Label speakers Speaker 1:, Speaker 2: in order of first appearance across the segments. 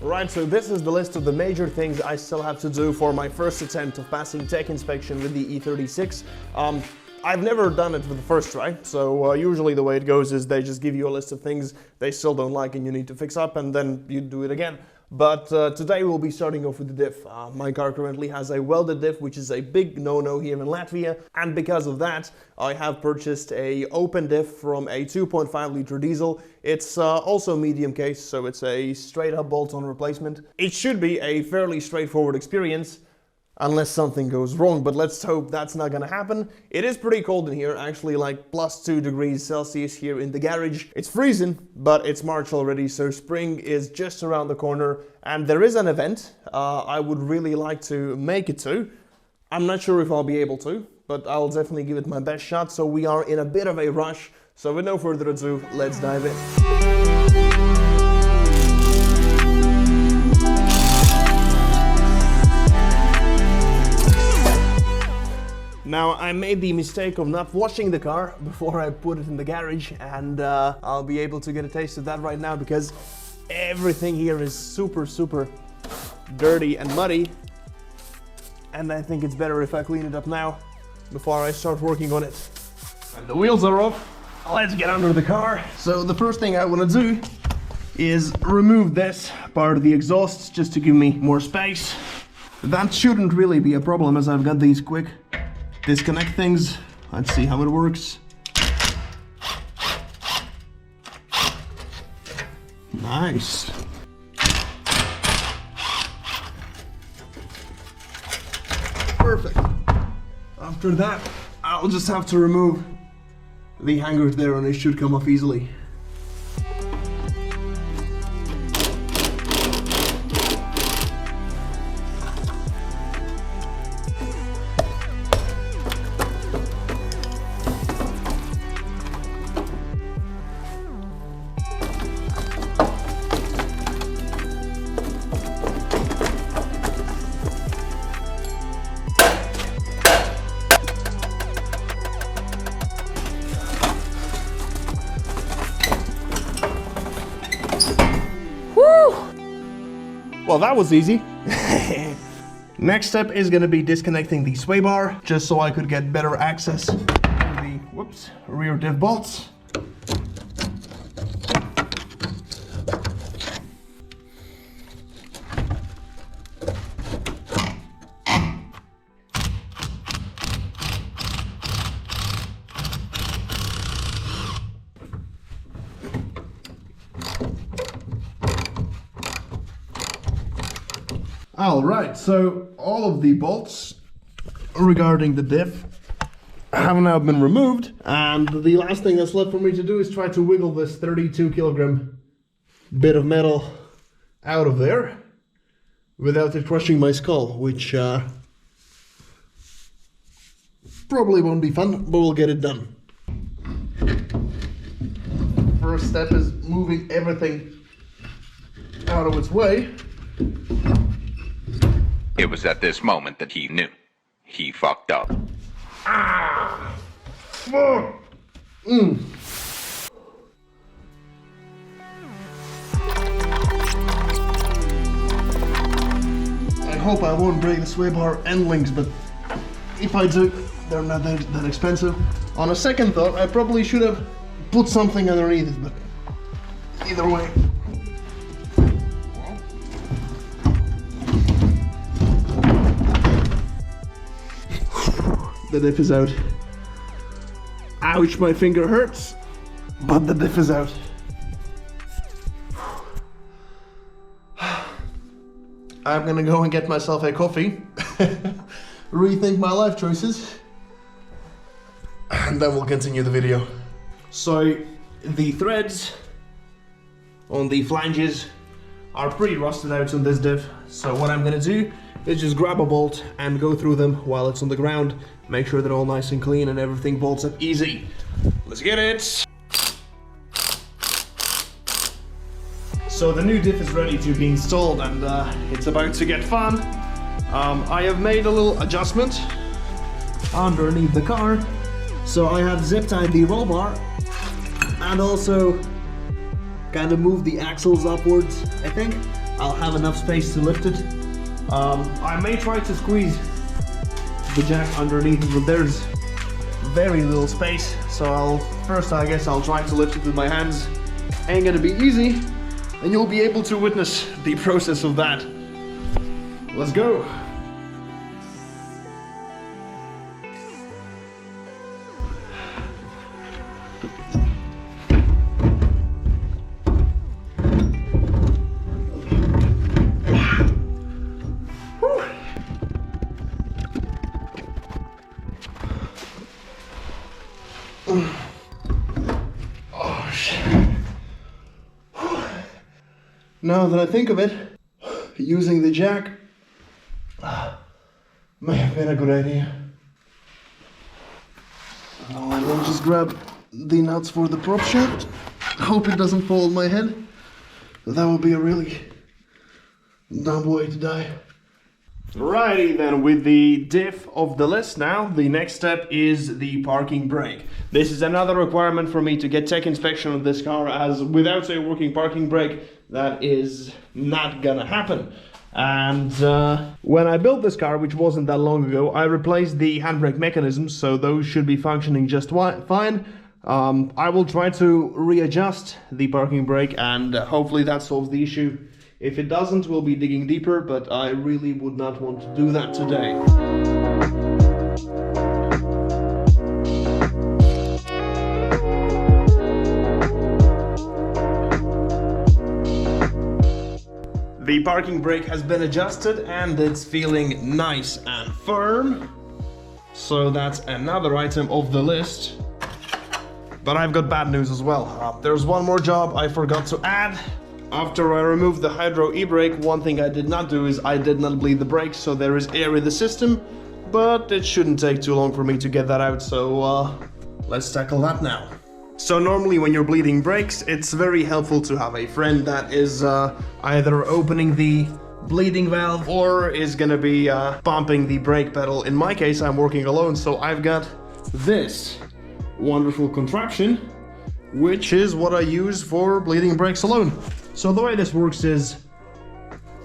Speaker 1: Right, so this is the list of the major things I still have to do for my first attempt of passing tech inspection with the E36. I've never done it for the first try, so usually the way it goes is they just give you a list of things they still don't like and you need to fix up, and then you do it again. But today we'll be starting off with the diff. My car currently has a welded diff, which is a big no-no here in Latvia, and because of that I have purchased a open diff from a 2.5 liter diesel. It's also medium case, so it's a straight up bolt-on replacement. It should be a fairly straightforward experience, unless something goes wrong, but let's hope that's not gonna happen. It is pretty cold in here, actually like +2 degrees Celsius here in the garage. It's freezing, but it's March already, so spring is just around the corner, and there is an event I would really like to make it to. I'm not sure if I'll be able to, but I'll definitely give it my best shot, so we are in a bit of a rush. So with no further ado, let's dive in. Now, I made the mistake of not washing the car before I put it in the garage, and I'll be able to get a taste of that right now because everything here is super dirty and muddy, and I think it's better if I clean it up now before I start working on it. And the wheels are off. Let's get under the car. So the first thing I want to do is remove this part of the exhaust just to give me more space. That shouldn't really be a problem as I've got these quick disconnect things. Let's see how it works. Nice. Perfect. After that, I'll just have to remove the hangers there and it should come off easily. Well, that was easy. Next step is going to be disconnecting the sway bar, just so I could get better access to the rear diff bolts. Alright, so all of the bolts regarding the diff have now been removed, and the last thing that's left for me to do is try to wiggle this 32 kilogram bit of metal out of there without it crushing my skull, which probably won't be fun, but we'll get it done. First step is moving everything out of its way.
Speaker 2: It was at this moment that he knew. He fucked up.
Speaker 1: Ah! Fuck! I hope I won't break the sway bar end links, but if I do, they're not that expensive. On a second thought, I probably should have put something underneath it, but either way. The diff is out. Ouch, my finger hurts, but the diff is out. I'm gonna go and get myself a coffee, rethink my life choices, and then we'll continue the video. So, the threads on the flanges are pretty rusted out on this diff, so what I'm gonna do is just grab a bolt and go through them while it's on the ground. Make sure they're all nice and clean and everything bolts up easy. Let's get it! So the new diff is ready to be installed, and it's about to get fun. I have made a little adjustment underneath the car. So I have zip tied the roll bar and also kind of moved the axles upwards, I think, I'll have enough space to lift it. I may try to squeeze the jack underneath, but there's very little space, so I guess I'll try to lift it with my hands. Ain't gonna be easy, and you'll be able to witness the process of that. Let's go. Oh shit. Now that I think of it, using the jack may have been a good idea. I will just grab the nuts for the prop shaft. Hope it doesn't fall on my head. That would be a really dumb way to die. Righty then, with the diff of the list now, the next step is the parking brake. This is another requirement for me to get tech inspection of this car, as without a working parking brake, that is not gonna happen. And when I built this car, which wasn't that long ago, I replaced the handbrake mechanisms, so those should be functioning just fine. I will try to readjust the parking brake, and hopefully that solves the issue. If it doesn't, we'll be digging deeper, but I really would not want to do that today. The parking brake has been adjusted and it's feeling nice and firm. So that's another item of the list. But I've got bad news as well. There's one more job I forgot to add. After I removed the hydro e-brake, one thing I did not do is I did not bleed the brakes, so there is air in the system, but it shouldn't take too long for me to get that out, so let's tackle that now. So normally when you're bleeding brakes, it's very helpful to have a friend that is either opening the bleeding valve or is gonna be pumping the brake pedal. In my case, I'm working alone, so I've got this wonderful contraption, which is what I use for bleeding brakes alone. So the way this works is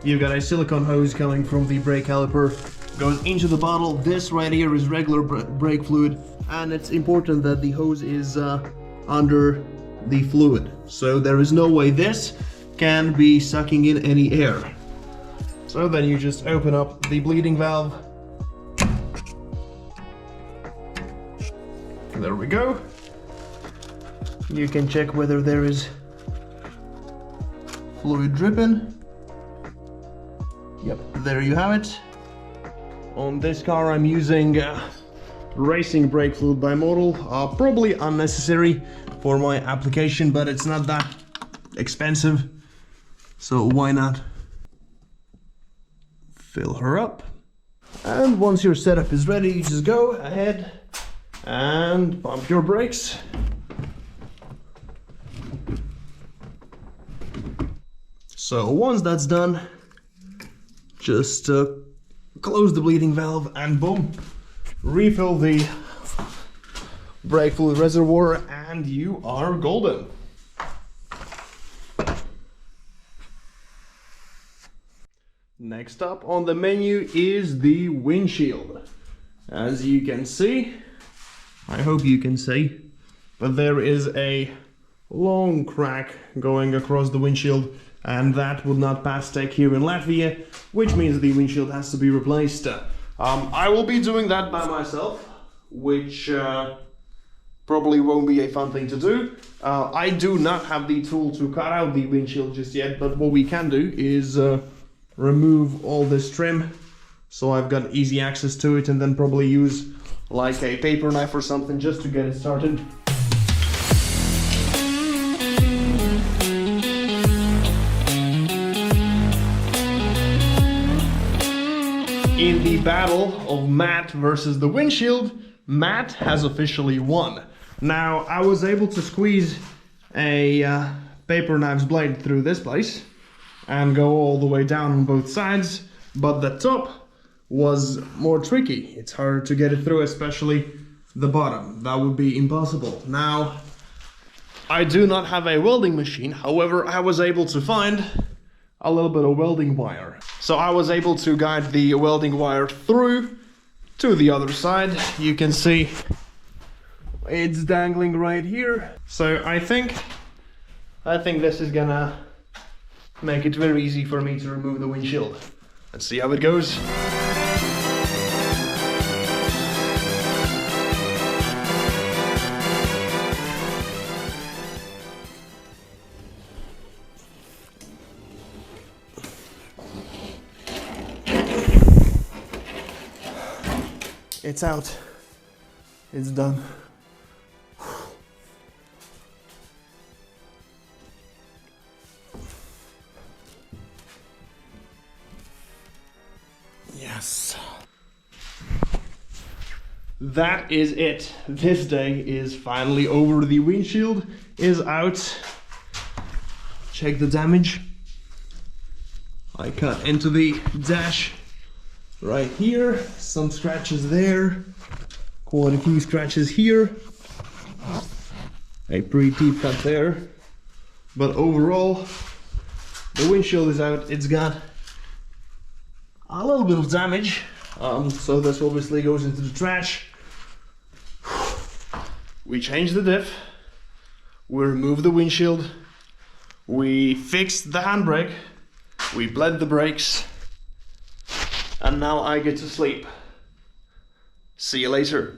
Speaker 1: you've got a silicone hose coming from the brake caliper, goes into the bottle. This right here is regular brake fluid, and it's important that the hose is under the fluid. So there is no way this can be sucking in any air. So then you just open up the bleeding valve. There we go. You can check whether there is fluid dripping. Yep, there you have it. On this car I'm using racing brake fluid by model. Probably unnecessary for my application, but it's not that expensive, so why not fill her up. And once your setup is ready, you just go ahead and pump your brakes. So once that's done, just close the bleeding valve and boom, refill the brake fluid reservoir and you are golden. Next up on the menu is the windshield. As you can see, I hope you can see, but there is a long crack going across the windshield, and that would not pass tech here in Latvia, which means the windshield has to be replaced. I will be doing that by myself, which probably won't be a fun thing to do. I do not have the tool to cut out the windshield just yet, but what we can do is remove all this trim, so I've got easy access to it, and then probably use like a paper knife or something just to get it started. In the battle of Matt versus the windshield, Matt has officially won. Now, I was able to squeeze a paper knife's blade through this place and go all the way down on both sides, but the top was more tricky. It's hard to get it through, especially the bottom. That would be impossible. Now, I do not have a welding machine, however, I was able to find a little bit of welding wire. So I was able to guide the welding wire through to the other side. You can see it's dangling right here. So I think this is gonna make it very easy for me to remove the windshield. Let's see how it goes. It's out. It's done. Yes. That is it. This day is finally over. The windshield is out. Check the damage. I cut into the dash right here. Some scratches there. Quite a few scratches here. A pretty deep cut there. But overall, the windshield is out. It's got a little bit of damage, so this obviously goes into the trash. We changed the diff, we removed the windshield, we fixed the handbrake, we bled the brakes, and now I get to sleep. See you later.